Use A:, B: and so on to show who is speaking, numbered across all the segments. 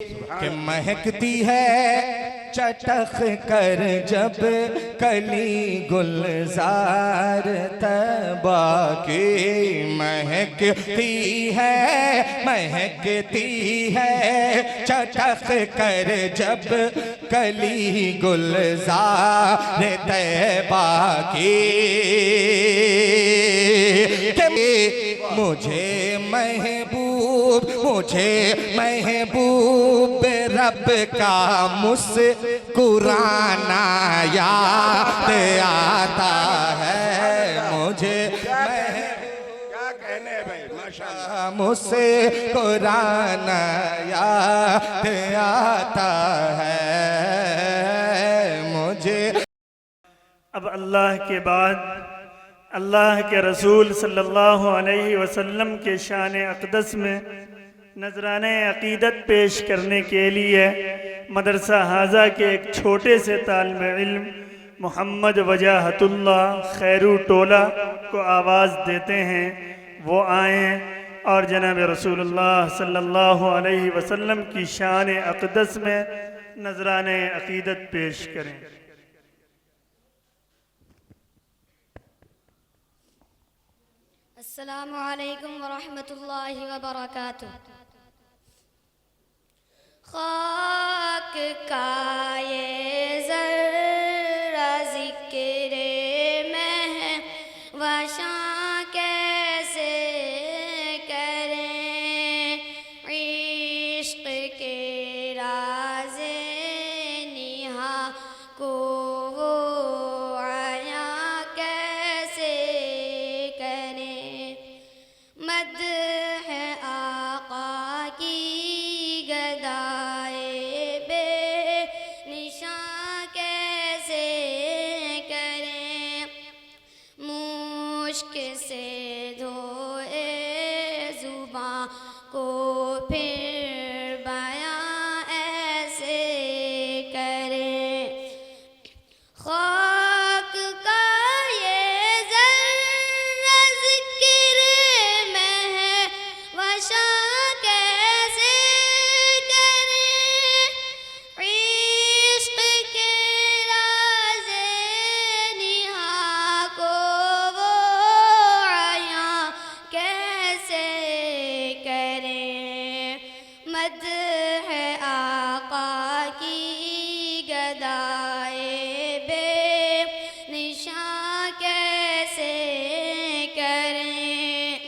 A: کہ مہکتی ہے چٹخ کر جب کلی گلزار طیبہ کی مہکتی ہے چٹخ کر جب کلی گلزار طیبہ کی کہ مجھے محبوب رب کا مسکرانا یاد آتا ہے مجھے
B: کیا کہنے ہیں بھائی ماشاءاللہ
A: مسکرانا یاد آتا ہے مجھے۔
C: اب اللہ کے بعد اللہ کے رسول صلی اللہ علیہ وسلم کے شان اقدس میں نذرانہ عقیدت پیش کرنے کے لیے مدرسہ حاضہ کے ایک چھوٹے سے طالب علم محمد وجاہت اللہ خیرو ٹولہ کو آواز دیتے ہیں، وہ آئیں اور جناب رسول اللہ صلی اللہ علیہ وسلم کی شان اقدس میں نذرانہ عقیدت پیش کریں۔
D: السلام علیکم ورحمۃ اللہ وبرکاتہ۔ خاک کا یہ ذرہ ذکر مہوشاں کیسے کریں، عشق کے راز نہا کو وہ عیاں کیسے کریں، مدح آقا کی گدائے بے نشاں کیسے کریں، مشک سے دھوئے زباں کو پھر بیاں ایسے کریں، خاک کا یہ ذرہ ذکر مہوشاں کیسے کریں، عشق کے راز نہا کو وہ عیاں کیسے کریں، مدح آقا کی گدائے بے نشاں کیسے کریں،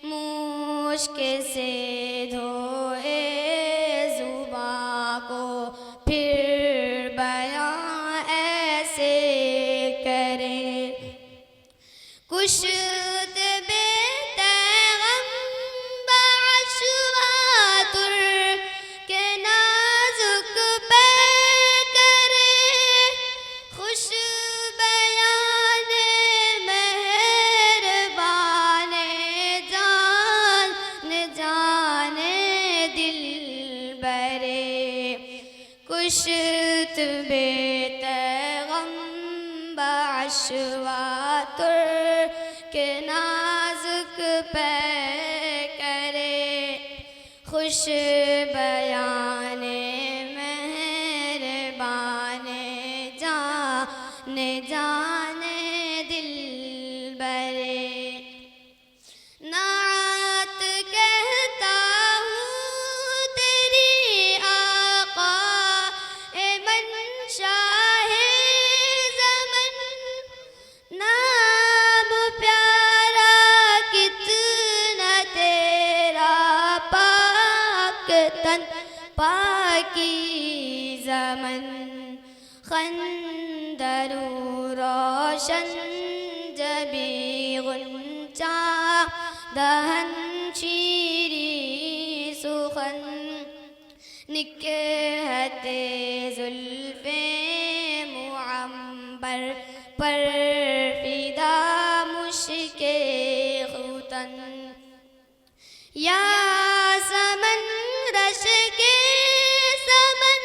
D: مشک سے دھوئے زباں کو پھر بیاں ایسے کریں، کشت بے تیغم بعشوات کے نازک پہ کریں، خوش بیان مہربان جان دل برے، کشت بے تیغم بعشوات کے نازک پہ کرے، خوش بیان مہربان جان دل برے، نعت کہتا ہوں تیری آقا اے منشاہ زمن، نام پیارا کتنا تیرا پاک تن پاکی زمن، خندرو روشن جبی غنچہ دہن شیریں سخن، نکہت زلف معنبر پر فدا مشک ختن، یا سمن رش کے سمن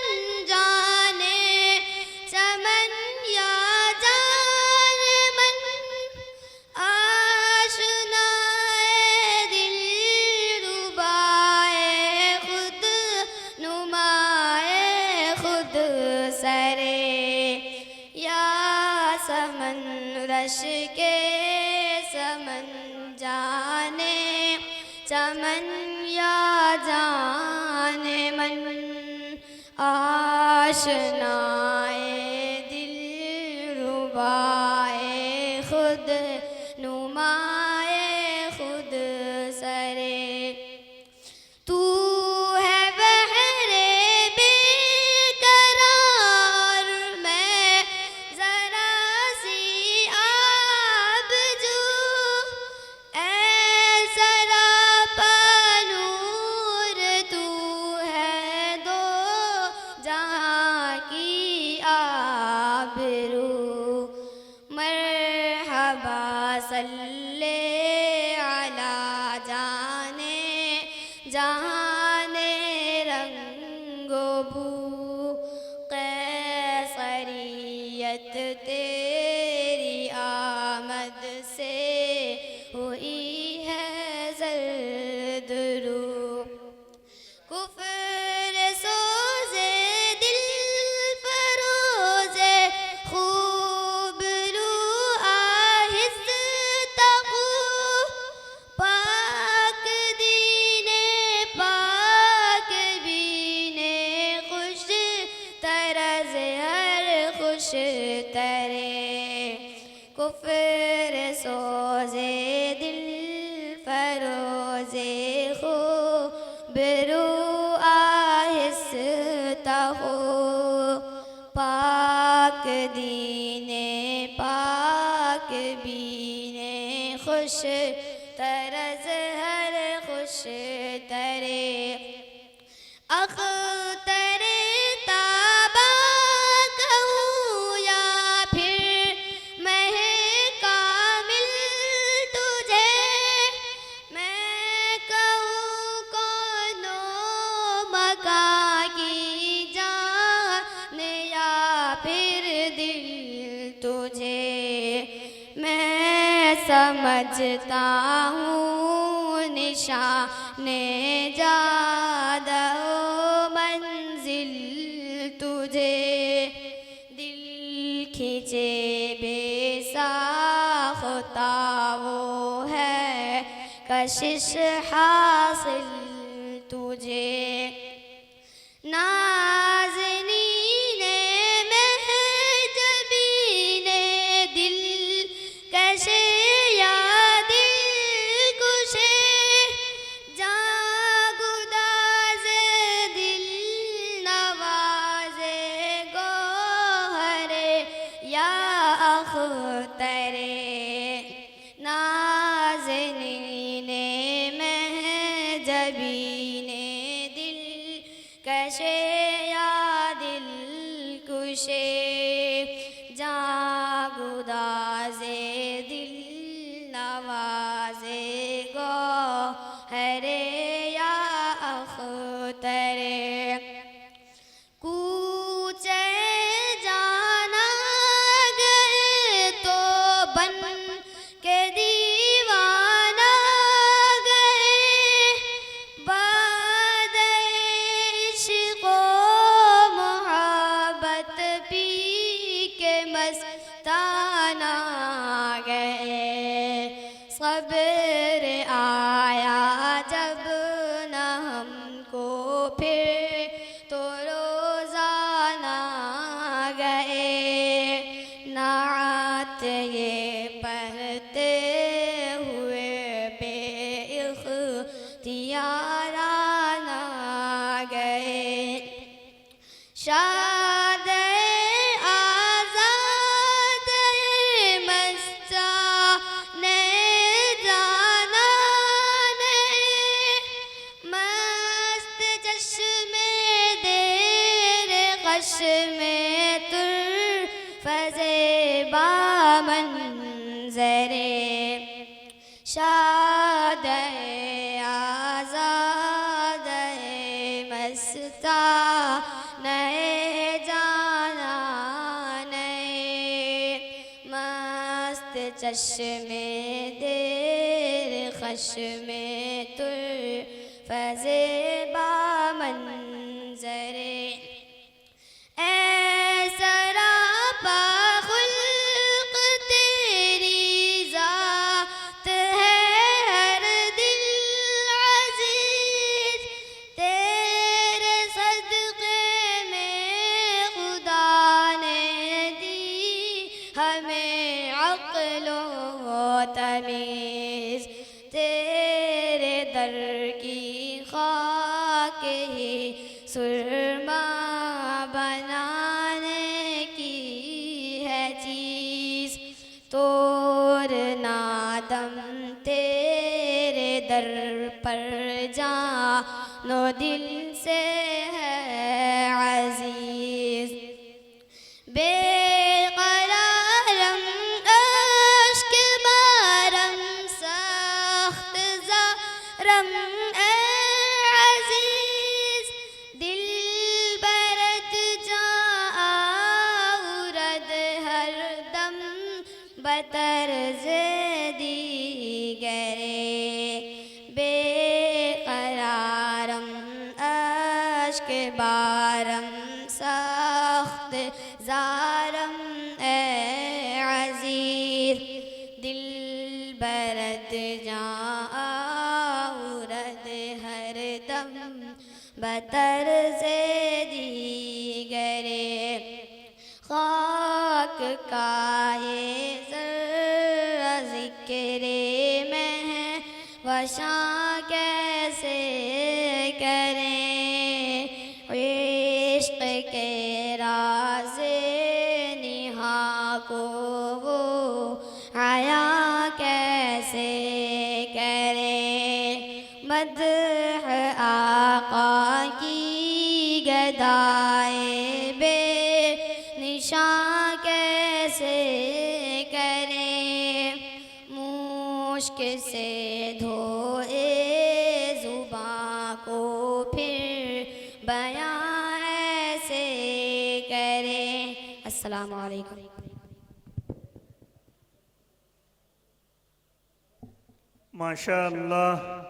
D: جانے چمن، یا جان من آشنا دل ربائے خود نما سرے یا سمن رش کے سمن جانے چمن یا جانے من آشنائے دل ربائے خود نمائے خود سرے تو ہے بحر بے قرار میں ذرا سی آب جو اے سراپا نور تو ہے دو جہاں کی آبرو مرحبا صلی علی جانے جہان رنگ و بو قیصریت تیری آمد سے ہوئی ہے زرد رو کفر سوزے دل فروزے خوب رو آہستہ خو پاک دینے پاک بینے خوش طرز ہر خوش ترے کفر سوزے دل فروزے خوب رو آہستہ ہو پاک دینے پاک بینے خوش طرز ہر خوش ترے اختر تابہ کہوں یا پھر میں کامل تجھے میں کہوں کونو مکاں کی جان یا پھر دل تجھے میں سمجھتا ہوں نشان جادہ و منزل تجھے دل کھینچے بے ساختہ وہ ہے کشش حاصل تجھے نازنین محجبین دل کشے یا دل کشے جاں گداز دل نواز گوہر یا اختر نازنین محجبین دل کشے یا دل کشے جاں گداز دل نواز گوہر یا اختر کوچے جانا گئے تو بن کے دیوانہ گئے بعد عشق و محبت پی کے مستانہ گئے صبر آیا جب نہ ہم کو پھر تو روزانہ گئے نعت یہ پڑھتے ہوئے بے اختیارانہ گئے شاد آزاد مستان جانا مست چشم دیر خشم طرف زیبا منظر شاد آزاد مستان جانا مست چشم دیر خشم طرف زیبا منظر اے و دل سے ہے عزیز بے قرارم اشک بارم سخت زارم اے عزیز دل برد جا آورد ہر دم بطرز دیگرے بے قرارم اشک بارم سخت زارم اے عزیز دل برد جا آورد ہر دم بطرز دیگرے خاک کا یہ ذرہ ذکر میں ہے وشاں کیسے کریں عشق کے راز نہا کو وہ عیا کیسے کریں مدح آقا کی گدائے بے نشاں کیسے کریں مشک سے دھوئے زباں کو پھر بیاں ایسے کریں السلام علیکم
C: ماشاء اللہ